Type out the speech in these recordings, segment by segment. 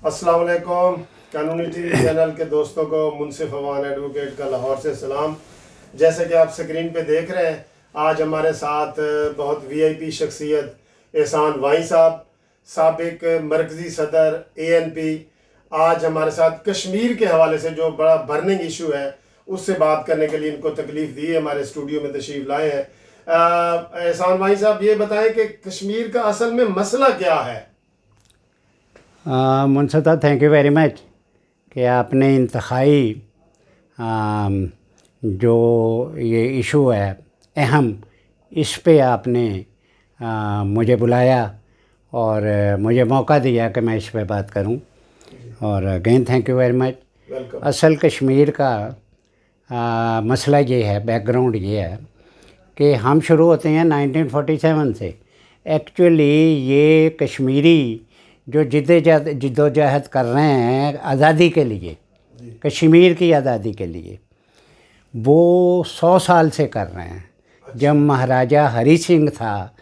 अस्सलाम वालेकुम। कानूनी टीवी चैनल के दोस्तों को मुनसिफ अवान एडवोकेट का लाहौर से सलाम। जैसे कि आप स्क्रीन पे देख रहे हैं, आज हमारे साथ बहुत वीआईपी शख्सियत एहसान वाई साहब, साबिक मरकज़ी सदर ANP, आज हमारे साथ कश्मीर के हवाले से जो बड़ा बर्निंग इशू है उससे बात करने के लिए इनको तकलीफ़ दी है, हमारे स्टूडियो में तशरीफ़ लाए हैं। एहसान वाई साहब, ये बताएं कि कश्मीर का असल में मसला क्या है? मुंसदा, थैंक यू वेरी मच कि आपने इंतखाई जो ये इशू है अहम, इस पे आपने मुझे बुलाया और मुझे मौका दिया कि मैं इस पे बात करूं। और again thank you very much. असल कश्मीर का मसला ये है, बैकग्राउंड ये है कि हम शुरू होते हैं 1947 से। एक्चुअली ये कश्मीरी जो जिद्दोजहद कर रहे हैं आज़ादी के लिए, कश्मीर की आज़ादी के लिए, वो 100 साल से कर रहे हैं। जब महाराजा हरी सिंह था,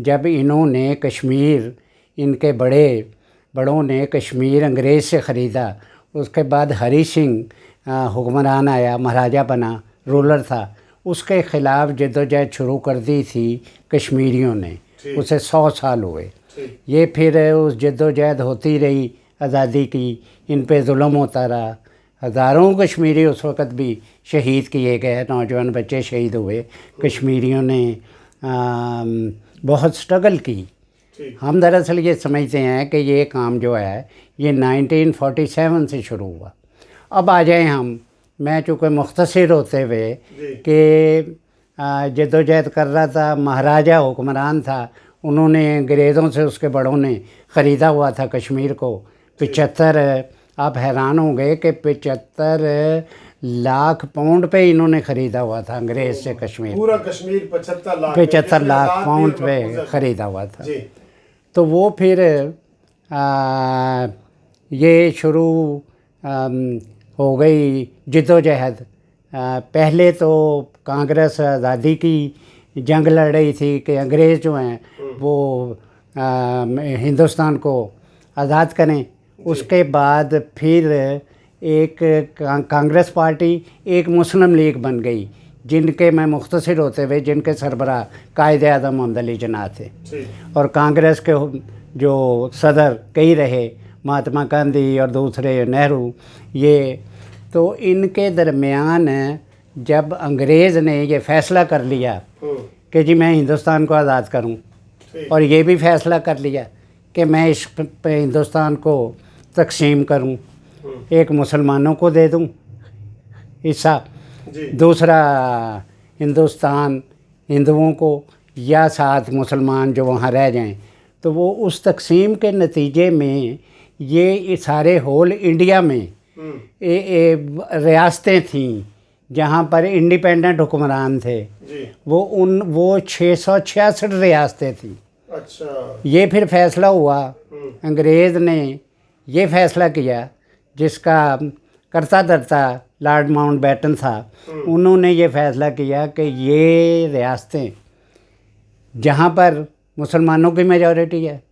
जब इन्होंने कश्मीर, इनके बड़ों ने कश्मीर अंग्रेज़ से ख़रीदा, उसके बाद हरी सिंह हुक्मरान आया, महाराजा बना, रूलर था, उसके ख़िलाफ़ जद्दोजहद शुरू कर दी थी कश्मीरियों ने। उसे 100 साल हुए। ये फिर उस जद्दोजहद होती रही आज़ादी की, इन पे जुल्म होता रहा। हज़ारों कश्मीरी उस वक़्त भी शहीद किए गए, नौजवान बच्चे शहीद हुए। कश्मीरियों ने बहुत स्ट्रगल की। हम दरअसल ये समझते हैं कि ये काम जो है ये 1947 से शुरू हुआ। अब आ जाए मैं चूँकि मुख्तसर होते हुए कि जद्दोजहद कर रहा था, महाराजा हुक्मरान था, उन्होंने अंग्रेज़ों से, उसके बड़ों ने ख़रीदा हुआ था कश्मीर को 75, आप हैरान होंगे कि 75 लाख पाउंड पे इन्होंने ख़रीदा हुआ था अंग्रेज़ से कश्मीर। पूरा कश्मीर 75 लाख पाउंड पे ख़रीदा हुआ था। तो वो फिर ये शुरू हो गई जद्दोजहद। पहले तो कांग्रेस आज़ादी की जंग लड़ रही थी कि अंग्रेज़ जो हैं वो हिंदुस्तान को आज़ाद करें। उसके बाद फिर एक कांग्रेस पार्टी, एक मुस्लिम लीग बन गई, जिनके मैं मुख्तसर होते हुए जिनके सरबराह कायद आज़म मोहम्मद अली जिन्ना थे। और कांग्रेस के जो सदर कई रहे, महात्मा गांधी और दूसरे नेहरू। ये तो इनके दरमियान जब अंग्रेज़ ने ये फ़ैसला कर लिया कि जी मैं हिंदुस्तान को आज़ाद करूं, और ये भी फ़ैसला कर लिया कि मैं इस हिंदुस्तान को तकसीम करूं, एक मुसलमानों को दे दूं हिस्सा, दूसरा हिंदुस्तान हिंदुओं को, या साथ मुसलमान जो वहाँ रह जाएं। तो वो उस तकसीम के नतीजे में ये सारे होल इंडिया में रियासतें थीं जहाँ पर इंडिपेंडेंट हुक्मरान थे। वो 666 रियासतें थीं। अच्छा। ये फिर फ़ैसला हुआ, अंग्रेज़ ने ये फ़ैसला किया, जिसका करता धरता लॉर्ड माउंटबेटन था। उन्होंने ये फ़ैसला किया कि ये रियासतें जहाँ पर मुसलमानों की मेजॉरिटी है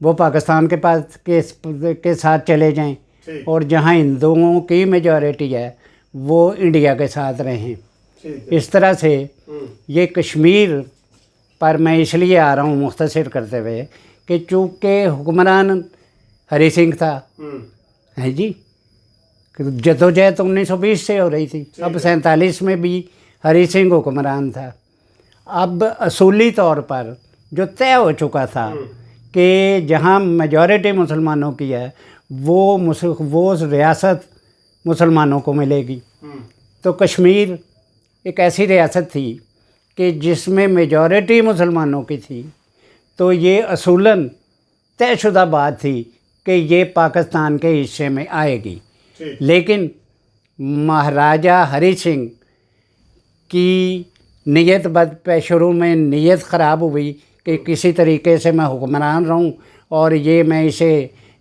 वो पाकिस्तान के पास के साथ चले जाएं, और जहाँ हिंदुओं की मेजॉरिटी है वो इंडिया के साथ रहें। इस तरह से ये कश्मीर पर मैं इसलिए आ रहा हूँ मुख्तसर करते हुए कि चूँकि हुक्मरान हरी सिंह था, है जी, जद्दोजहद तो 1920 से हो रही थी। अब 47 में भी हरी सिंह हुक्मरान था। अब असूली तौर पर जो तय हो चुका था कि जहाँ मेजॉरिटी मुसलमानों की है वो रियासत मुसलमानों को मिलेगी। तो कश्मीर एक ऐसी रियासत थी कि जिसमें मेजॉरिटी मुसलमानों की थी, तो ये असूलन तयशुदा बात थी कि ये पाकिस्तान के हिस्से में आएगी। लेकिन महाराजा हरी सिंह की नीयत शुरू में नीयत ख़राब हुई कि किसी तरीके से मैं हुक्मरान रहूं और ये मैं इसे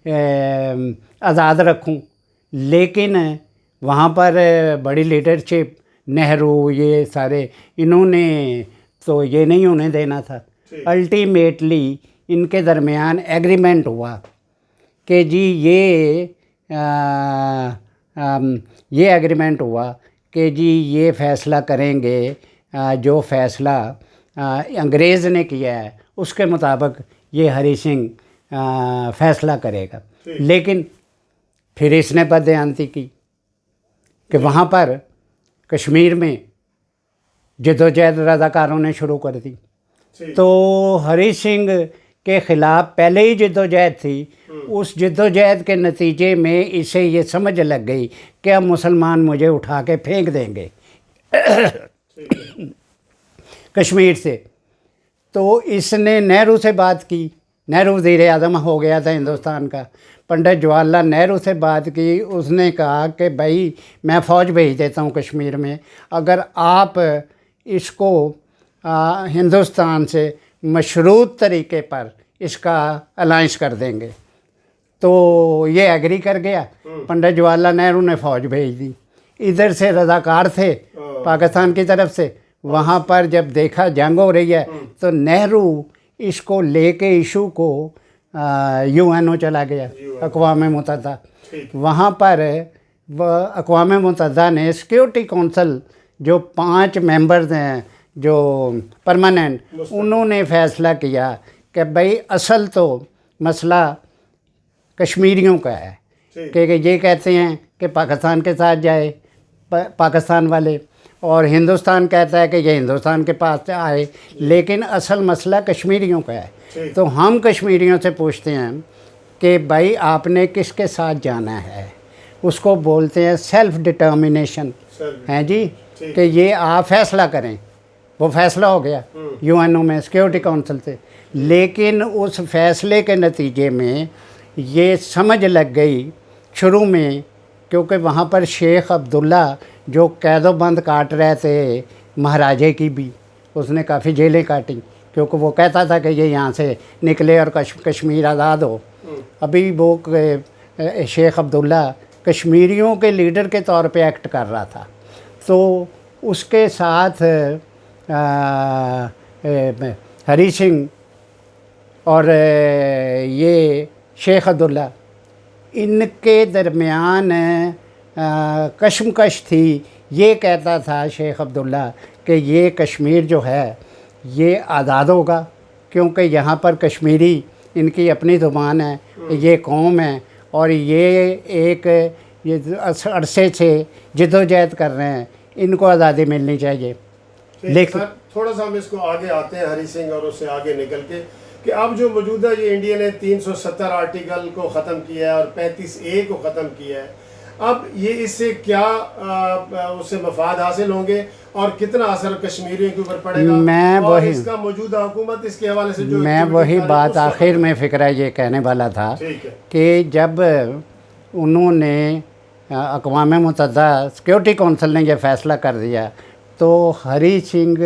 आज़ाद रखूं। लेकिन वहाँ पर बड़ी लीडरशिप, नेहरू, ये सारे, इन्होंने तो ये नहीं होने देना था। अल्टीमेटली इनके दरमियान एग्रीमेंट हुआ कि जी ये एग्रीमेंट हुआ कि जी ये फ़ैसला करेंगे, जो फ़ैसला अंग्रेज़ ने किया है उसके मुताबिक ये हरी सिंह फ़ैसला करेगा। लेकिन फिर इसने बदयांती की कि वहाँ पर कश्मीर में जद्दोजहद रज़ाकारों ने शुरू कर दी। तो हरी सिंह के ख़िलाफ़ पहले ही जद्दोजहद थी। उस जद्दोजहद के नतीजे में इसे ये समझ लग गई कि अब मुसलमान मुझे उठा के फेंक देंगे कश्मीर से। तो इसने नेहरू से बात की। नेहरू वज़ीर आज़म हो गया था हिंदुस्तान का। पंडित जवाहरलाल नेहरू से बात की। उसने कहा कि भाई मैं फ़ौज भेज देता हूँ कश्मीर में, अगर आप इसको हिंदुस्तान से मशरूत तरीके पर इसका अलाइंस कर देंगे। तो ये एग्री कर गया। पंडित जवाहरलाल नेहरू ने फ़ौज भेज दी। इधर से रज़ाकार थे पाकिस्तान की तरफ से। वहाँ पर जब देखा जंग हो रही है तो नेहरू इसको लेके इशू को यूएनओ चला गया, अक़वाम मुत्तहिदा। वहाँ पर अक़वाम मुत्तहिदा ने सिक्योरिटी कौंसिल जो 5 मेंबर्स हैं जो परमानेंट, उन्होंने फ़ैसला किया कि भाई असल तो मसला कश्मीरियों का है कि ये कहते हैं कि पाकिस्तान के साथ जाए पाकिस्तान वाले, और हिंदुस्तान कहता है कि ये हिंदुस्तान के पास आए, लेकिन असल मसला कश्मीरियों का है। तो हम कश्मीरियों से पूछते हैं कि भाई आपने किसके साथ जाना है। उसको बोलते हैं सेल्फ डिटर्मिनेशन, हैं जी, कि ये आप फैसला करें। वो फैसला हो गया यूएनओ में सिक्योरिटी काउंसिल से। लेकिन उस फैसले के नतीजे में ये समझ लग गई शुरू में, क्योंकि वहाँ पर शेख अब्दुल्ला जो कैदो बंद काट रहे थे महाराजे की भी, उसने काफ़ी जेलें काटी, क्योंकि वो कहता था कि ये यहाँ से निकले और कश्मीर आज़ाद हो। अभी वो शेख अब्दुल्ला कश्मीरियों के लीडर के तौर पे एक्ट कर रहा था। तो उसके साथ हरी सिंह और ये शेख अब्दुल्ला, इनके दरमियान कशमकश थी। ये कहता था शेख अब्दुल्ला कि ये कश्मीर जो है ये आज़ाद होगा, क्योंकि यहाँ पर कश्मीरी इनकी अपनी ज़ुबान है, ये कौम है, और ये अरसे से जद्दोजहद कर रहे हैं, इनको आज़ादी मिलनी चाहिए। लेकिन थोड़ा सा हम इसको आगे आते हैं हरी सिंह और उससे आगे निकल के कि अब जो मौजूदा ये इंडिया ने 370 आर्टिकल को ख़त्म किया है और 35A को ख़त्म किया है, अब ये इससे क्या उससे मफाद हासिल होंगे और कितना असर कश्मीरियों के ऊपर पड़ेगा? मैं और वही इसका मौजूदा हुकूमत इसके हवाले से जो मैं वही बात आखिर में फ़िक्र ये कहने वाला था कि जब उन्होंने अक़वाम मुत्तहिदा सिक्योरिटी काउंसिल ने यह फ़ैसला कर दिया, तो हरी सिंह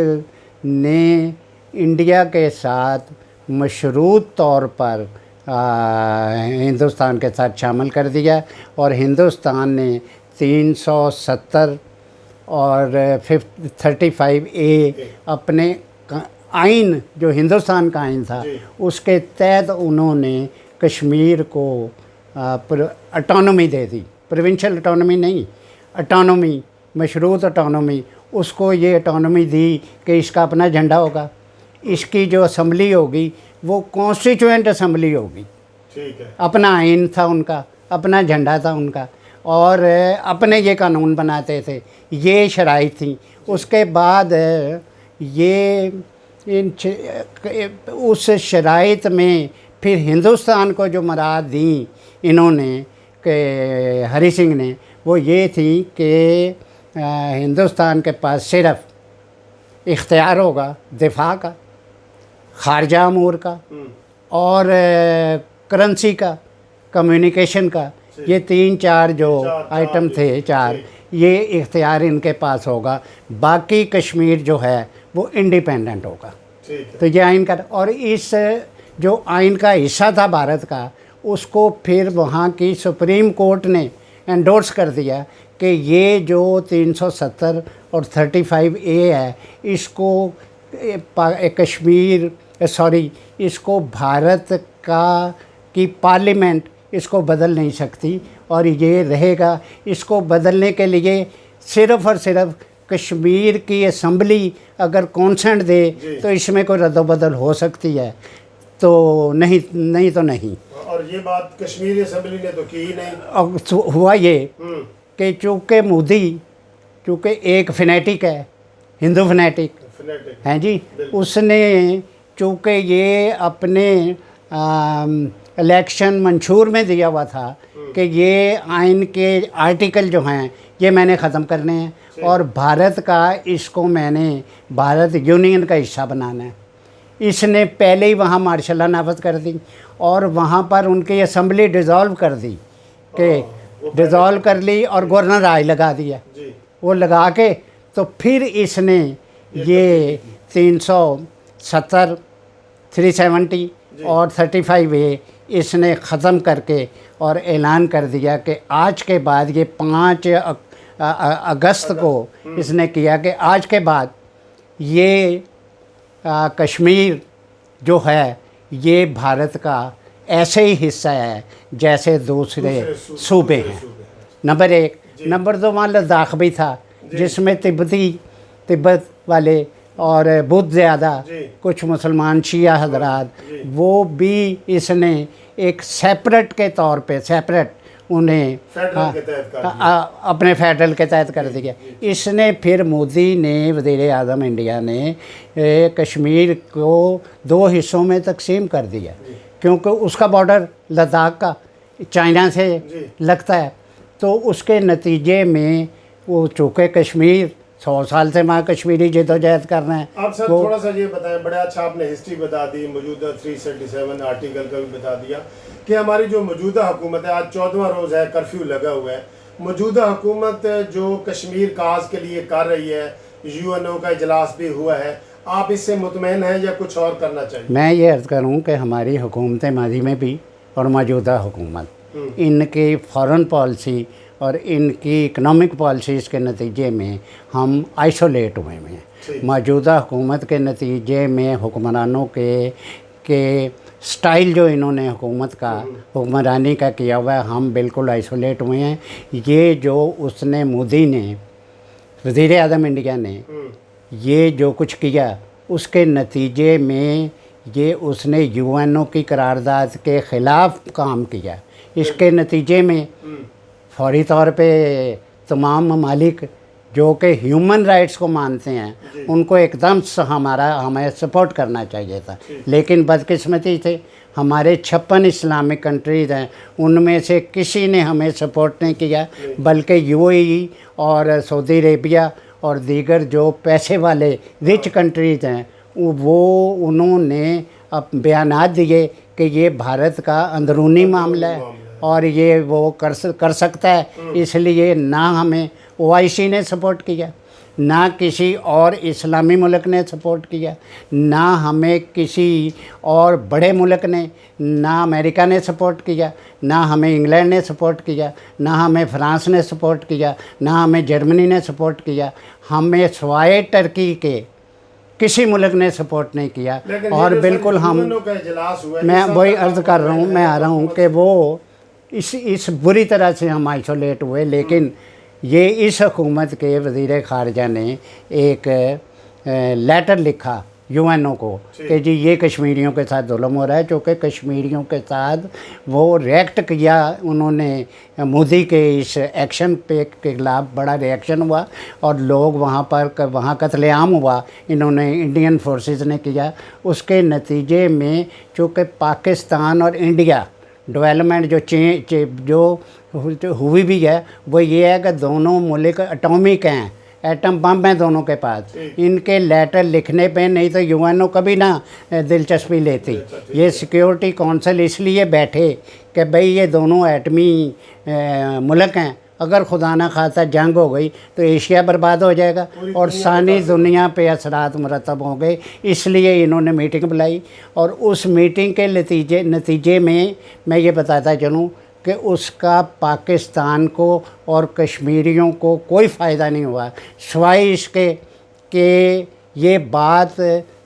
ने इंडिया के साथ मशरूत तौर पर हिंदुस्तान के साथ शामिल कर दिया, और हिंदुस्तान ने 370 और 35A अपने आइन, जो हिंदुस्तान का आइन था, उसके तहत उन्होंने कश्मीर को ऑटोनॉमी दे दी। प्रोविंशियल ऑटोनॉमी नहीं, ऑटोनॉमी, मशरूत ऑटोनॉमी। उसको ये ऑटोनॉमी दी कि इसका अपना झंडा होगा, इसकी जो असम्बली होगी वो कॉन्स्टिट्यूएंट असम्बली होगी। ठीक है। अपना आइन था उनका, अपना झंडा था उनका, और अपने ये कानून बनाते थे, ये शराइत थी। उसके बाद ये उस शराइत में फिर हिंदुस्तान को जो मराद दी इन्होंने कि हरी सिंह ने, वो ये थी कि हिंदुस्तान के पास सिर्फ इख्तियार होगा दिफा का, खारजा अमूर का और करेंसी का, कम्युनिकेशन का। ये 3-4 जो आइटम थे, 4, ये इख्तियार इनके पास होगा। बाकी कश्मीर जो है वो इंडिपेंडेंट होगा। तो ये आइन का, और इस जो आइन का हिस्सा था भारत का, उसको फिर वहाँ की सुप्रीम कोर्ट ने एंडोर्स कर दिया कि ये जो 370 और 35A है, इसको इसको भारत की पार्लियामेंट इसको बदल नहीं सकती और ये रहेगा। इसको बदलने के लिए सिर्फ़ और सिर्फ कश्मीर की असम्बली अगर कॉन्सेंट दे तो इसमें कोई रद्दोबदल हो सकती है, तो नहीं तो नहीं। और ये बात कश्मीरी असम्बली ने तो की ही नहीं। अब हुआ ये कि चूँकि एक फनेटिक है, हिंदू फनेटिक हैं जी, उसने चूँकि ये अपने इलेक्शन मंशूर में दिया हुआ था कि ये आइन के आर्टिकल जो हैं ये मैंने ख़त्म करने हैं और भारत का इसको मैंने भारत यूनियन का हिस्सा बनाना है। इसने पहले ही वहाँ मार्शल लॉ नाफज कर दी और वहाँ पर उनकी असम्बली डिज़ोल्व कर दी कि डिज़ोल्व कर ली और गवर्नर राज लगा दिया। वो लगा के तो फिर इसने ये 370, 370 और 35A इसने ख़त्म करके और ऐलान कर दिया कि आज के बाद ये 5 अगस्त को इसने किया कि आज के बाद ये कश्मीर जो है ये भारत का ऐसे ही हिस्सा है जैसे दूसरे सूबे हैं। नंबर 1। नंबर 2, वहाँ लद्दाख भी था जिसमें तिब्बत वाले और बुद्ध ज़्यादा कुछ मुसलमान शिया हजरात, वो भी इसने एक सेपरेट के तौर पे सेपरेट उन्हें अपने फेडरल के तहत कर दिया। इसने फिर मोदी ने, वज़ीर आज़म इंडिया ने कश्मीर को 2 हिस्सों में तकसीम कर दिया क्योंकि उसका बॉर्डर लद्दाख का चाइना से लगता है। तो उसके नतीजे में वो चूँकि कश्मीर 100 साल से वहाँ कश्मीरी जद्दोजहद कर रहे हैं। आप सर थोड़ा सा ये बताएं, बड़ा अच्छा आपने हिस्ट्री बता दी, मौजूदा 377 आर्टिकल का भी बता दिया कि हमारी जो मौजूदा हुकूमत है, आज 14वां रोज़ है, कर्फ्यू लगा हुआ है, मौजूदा हुकूमत जो कश्मीर काज के लिए कर रही है, UNO का इजलास भी हुआ है, आप इससे मुतमईन हैं या कुछ और करना चाहिए? मैं ये अर्ज़ करूँ कि हमारी हुकूमत माजी में भी और मौजूदा हुकूमत इनकी फ़ॉरेन पॉलिसी और इनकी इकनॉमिक पॉलिसीज़ के नतीजे में हम आइसोलेट हुए हैं। मौजूदा हुकूमत के नतीजे में हुक्मरानों के स्टाइल जो इन्होंने हुक्मरानी का किया हुआ है, हम बिल्कुल आइसोलेट हुए हैं। ये जो उसने मोदी ने, वज़ीर आज़म इंडिया ने ये जो कुछ किया उसके नतीजे में ये उसने UNO की करारदाद के ख़िलाफ़ काम किया। इसके नतीजे में फौरी तौर पे तमाम ममालिक जो कि ह्यूमन राइट्स को मानते हैं उनको एकदम हमें सपोर्ट करना चाहिए था, लेकिन बदकिस्मती से हमारे 56 इस्लामिक कंट्रीज़ हैं, उनमें से किसी ने हमें सपोर्ट नहीं किया, बल्कि UAE और सऊदी अरेबिया और दीगर जो पैसे वाले रिच कंट्रीज़ हैं उन्होंने अब बयानात दिए कि ये भारत का अंदरूनी मामला है और ये वो कर सकता है, इसलिए ना हमें OIC ने सपोर्ट किया, ना किसी और इस्लामी मुल्क ने सपोर्ट किया, ना हमें किसी और बड़े मुल्क ने, ना अमेरिका ने सपोर्ट किया, ना हमें इंग्लैंड ने सपोर्ट किया, ना हमें फ्रांस ने सपोर्ट किया, ना हमें जर्मनी ने सपोर्ट किया। हमें सिवाय टर्की के किसी मुल्क ने सपोर्ट नहीं किया। और बिल्कुल मैं वही अर्ज़ कर रहा हूँ, मैं आ रहा हूँ कि वो इस बुरी तरह से हम आइसोलेट हुए। लेकिन ये इस हुकूमत के वज़ीर ख़ारजा ने एक लेटर लिखा UNO को कि जी ये कश्मीरियों के साथ जुल्म हो रहा है, चूँकि कश्मीरियों के साथ वो रिएक्ट किया उन्होंने, मोदी के इस एक्शन पे के ख़िलाफ़ बड़ा रिएक्शन हुआ और लोग वहाँ कत्लेआम हुआ, इन्होंने इंडियन फोर्सेस ने किया। उसके नतीजे में चूँकि पाकिस्तान और इंडिया डेवलपमेंट जो हुई भी है वो ये है कि दोनों मुल्क एटॉमिक हैं, एटम बम हैं दोनों के पास। इनके लेटर लिखने पे नहीं तो UNO कभी ना दिलचस्पी लेती। ये सिक्योरिटी काउंसिल इसलिए बैठे कि भाई ये दोनों एटमी मुल्क हैं, अगर खुदा ना खासा जंग हो गई तो एशिया बर्बाद हो जाएगा और सारी दुनिया पे असरात मुरतब हो गए। इसलिए इन्होंने मीटिंग बुलाई और उस मीटिंग के नतीजे में मैं ये बताता चलूँ कि उसका पाकिस्तान को और कश्मीरियों को कोई फ़ायदा नहीं हुआ, सिवाय इसके कि ये बात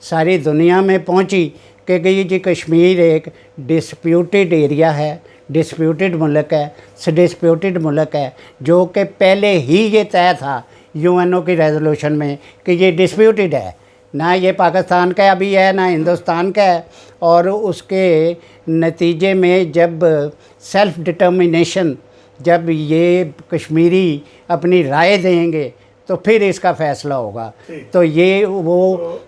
सारी दुनिया में पहुंची कि ये जी कश्मीर एक डिस्प्यूटेड एरिया है, डिस्प्यूटेड मुल्क है, डिस्प्यूटेड मुल्क है, जो कि पहले ही ये तय था यूएनओ की रेजोल्यूशन में कि ये डिस्प्यूटेड है, ना ये पाकिस्तान का अभी है ना हिंदुस्तान का है। और उसके नतीजे में जब सेल्फ डिटर्मिनेशन, जब ये कश्मीरी अपनी राय देंगे तो फिर इसका फ़ैसला होगा। तो ये वो तो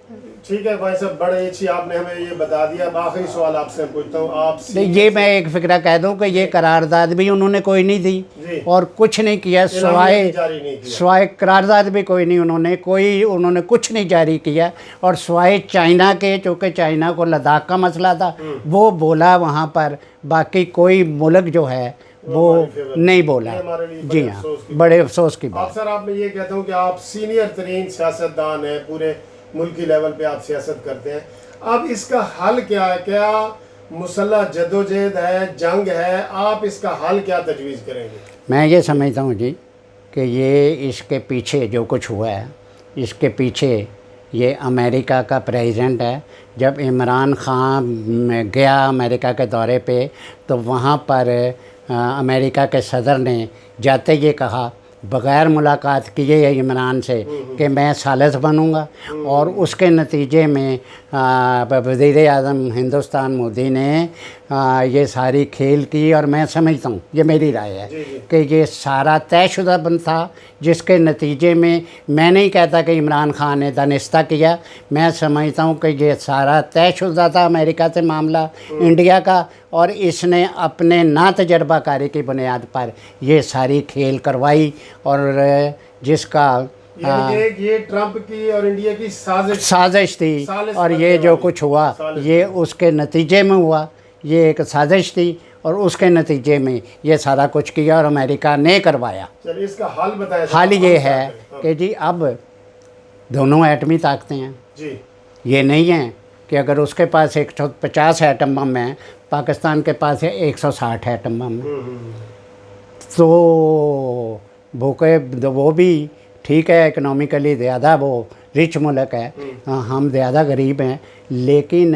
ठीक है भाई साहब, बड़े अच्छी आपने हमें ये बता दिया। अब आखिरी सवाल आपसे पूछता हूँ, आप ये मैं एक फ़िक्रा कह दूं कि ये करारदाद भी उन्होंने कोई नहीं जी। दी और कुछ नहीं किया, सिवाय करारदाद भी कोई नहीं, उन्होंने कुछ नहीं जारी किया। और सिवाय चाइना के, चूँकि चाइना को लद्दाख का मसला था वो बोला वहाँ पर, बाकी कोई मुल्क जो है वो नहीं बोला। जी हाँ, बड़े अफसोस की बात। सर आप मैं ये कहता हूँ कि आप सीनियर तरीन सियासतदान हैं, पूरे मुल्की लेवल पे आप सियासत करते हैं। अब इसका हल क्या है? क्या मुसल्लह जदोजहद है, जंग है? आप इसका हल क्या तजवीज़ करेंगे? मैं ये समझता हूँ जी कि ये इसके पीछे जो कुछ हुआ है, इसके पीछे ये अमेरिका का प्रेसिडेंट है। जब इमरान ख़ान गया अमेरिका के दौरे पे तो वहाँ पर अमेरिका के सदर ने जाते ये कहा बग़ैर मुलाकात किए इमरान से कि मैं सालिस बनूंगा। और उसके नतीजे में वज़ीर आज़म हिंदुस्तान मोदी ने ये सारी खेल की। और मैं समझता हूँ, ये मेरी राय है कि ये सारा तयशुदा बन था, जिसके नतीजे में मैं नहीं कहता कि इमरान ख़ान ने दानिस्ता किया। मैं समझता हूँ कि ये सारा तयशुदा था अमेरिका से मामला इंडिया का, और इसने अपने ना तजर्बाकारी की बुनियाद पर ये सारी खेल करवाई। और जिसका ये ट्रंप की और इंडिया की साजिश थी। और ये जो कुछ हुआ ये उसके नतीजे में हुआ। ये एक साजिश थी और उसके नतीजे में ये सारा कुछ किया और अमेरिका ने करवाया। चलिए इसका हल बताएं। हल ये है कि जी अब दोनों एटमी ताकतें हैं जी। ये नहीं है कि अगर उसके पास 150 एटम बम है, पाकिस्तान के पास है 160 एटम बम है। तो भूखे वो भी ठीक है, इकनॉमिकली ज़्यादा वो रिच मुल्क है, हम ज़्यादा गरीब हैं। लेकिन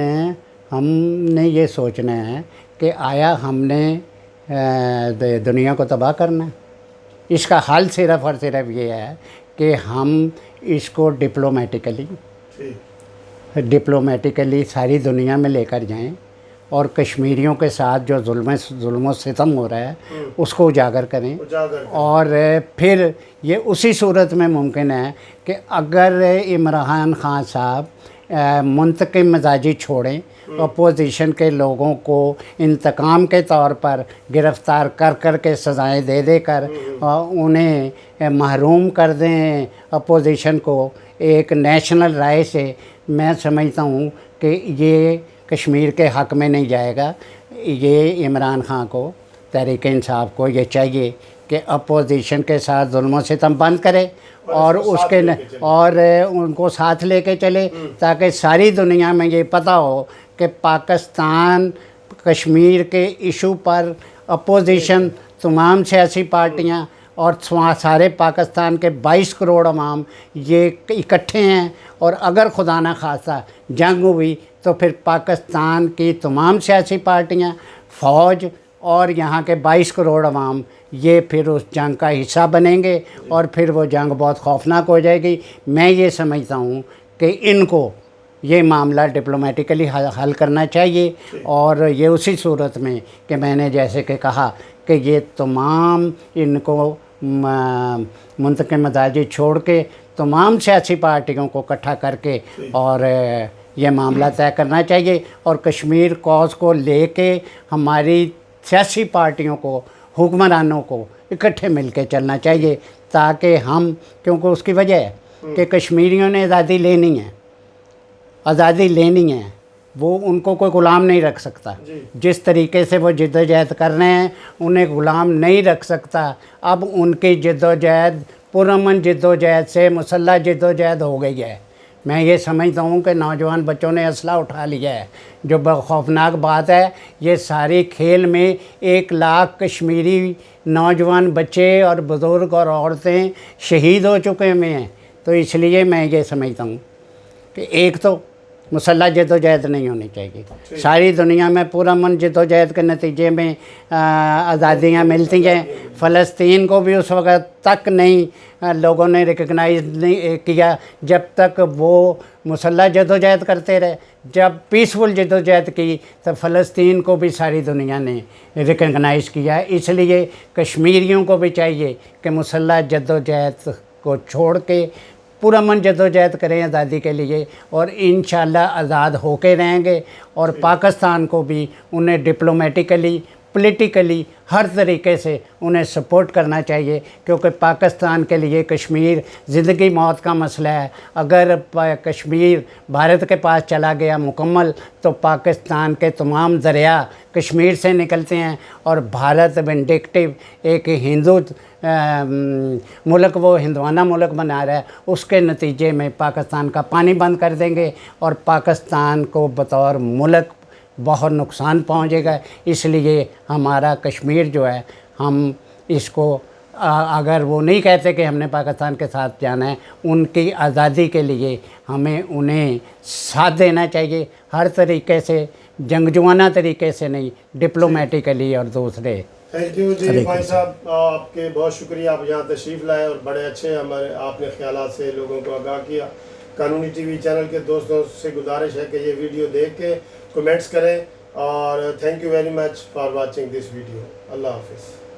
हमने ये सोचना है कि आया हमने दुनिया को तबाह करना है। इसका हल सिर्फ़ और सिर्फ ये है कि हम इसको डिप्लोमेटिकली सारी दुनिया में लेकर जाएं और कश्मीरियों के साथ जो जुल्म सितम हो रहा है उसको उजागर करें। और फिर ये उसी सूरत में मुमकिन है कि अगर इमरान ख़ान साहब मुंतकिम मिजाजी छोड़ें, अपोजिशन के लोगों को इंतकाम के तौर पर गिरफ़्तार कर के सज़ाएं दे कर उन्हें महरूम कर दें अपोजिशन को एक नेशनल राय से, मैं समझता हूँ कि ये कश्मीर के हक़ में नहीं जाएगा। ये इमरान ख़ान को, तहरीक इंसाफ को ये चाहिए कि अपोजिशन के साथ जुल्म सितम बंद करे और उनको साथ लेके चले, ताकि सारी दुनिया में ये पता हो कि पाकिस्तान कश्मीर के इशू पर अपोजिशन, तमाम सियासी पार्टियाँ और सारे पाकिस्तान के 22 करोड़ अवाम ये इकट्ठे हैं। और अगर खुदा न खास्ता जंग हुई तो फिर पाकिस्तान की तमाम सियासी पार्टियां, फ़ौज और यहाँ के 22 करोड़ अवाम ये फिर उस जंग का हिस्सा बनेंगे और फिर वो जंग बहुत खौफनाक हो जाएगी। मैं ये समझता हूँ कि इनको ये मामला डिप्लोमेटिकली हल करना चाहिए। और ये उसी सूरत में कि मैंने जैसे कि कहा कि ये तमाम इनको मुंतकिम मिजाजी छोड़ के तमाम सियासी पार्टियों को इकट्ठा करके और ये मामला तय करना चाहिए। और कश्मीर कॉज को लेके हमारी सियासी पार्टियों को, हुक्मरानों को इकट्ठे मिलके चलना चाहिए, ताकि हम, क्योंकि उसकी वजह है कि कश्मीरियों ने आज़ादी लेनी है, वो उनको कोई ग़ुलाम नहीं रख सकता। जिस तरीके से वो जिद्दोजहद कर रहे हैं उन्हें ग़ुलाम नहीं रख सकता। अब उनकी जिद्दोजहद पुरअमन जिद्दोजहद से मुसल्लह जिद्दोजहद हो गई है। मैं ये समझता हूँ कि नौजवान बच्चों ने असला उठा लिया है। जो खौफनाक बात है, ये सारी खेल में 1 लाख कश्मीरी नौजवान बच्चे और बुज़ुर्ग और औरतें शहीद हो चुके हुए हैं। तो इसलिए मैं ये समझता हूँ कि एक तो मुसल्ला जद्दोजहद नहीं होनी चाहिए। सारी दुनिया में पूरा मन जद्दोजहद के नतीजे में आज़ादियाँ मिलती हैं। फ़लस्तीन को भी उस वक़्त तक नहीं लोगों ने रिकग्नाइज नहीं किया जब तक वो मुसल्ला जद्दोजहद करते रहे। जब पीसफुल जद्दोजहद की तो फ़लस्तीन को भी सारी दुनिया ने रिकग्नाइज़ किया। इसलिए कश्मीरियों को भी चाहिए कि मुसल्ला जद्दोजहद को छोड़ के पूरा मन जद्दोजहद करें आज़ादी के लिए, और इंशाअल्लाह आज़ाद होके रहेंगे। और पाकिस्तान को भी उन्हें डिप्लोमेटिकली, पॉलिटिकली, हर तरीके से उन्हें सपोर्ट करना चाहिए, क्योंकि पाकिस्तान के लिए कश्मीर ज़िंदगी मौत का मसला है। अगर कश्मीर भारत के पास चला गया मुकम्मल, तो पाकिस्तान के तमाम दरिया कश्मीर से निकलते हैं, और भारत विंडिक्टिव एक हिंदू मुल्क, वो हिंदवाना मुल्क बना रहा है, उसके नतीजे में पाकिस्तान का पानी बंद कर देंगे और पाकिस्तान को बतौर मुल्क बहुत नुकसान पहुंचेगा। इसलिए हमारा कश्मीर जो है, हम इसको अगर वो नहीं कहते कि हमने पाकिस्तान के साथ जाना है, उनकी आज़ादी के लिए हमें उन्हें साथ देना चाहिए हर तरीके से, जंगजुआना तरीके से नहीं, डिप्लोमेटिकली और दूसरे। थैंक यू जी भाई साहब, आपके बहुत शुक्रिया, आप यहाँ तशरीफ़ लाए और बड़े अच्छे हमारे आपने ख्यालात से लोगों को आगाह किया। कानूनी टीवी चैनल के दोस्तों से गुजारिश है कि ये वीडियो देख के कमेंट्स करें, और thank you very much for watching this video. अल्लाह हाफिज़।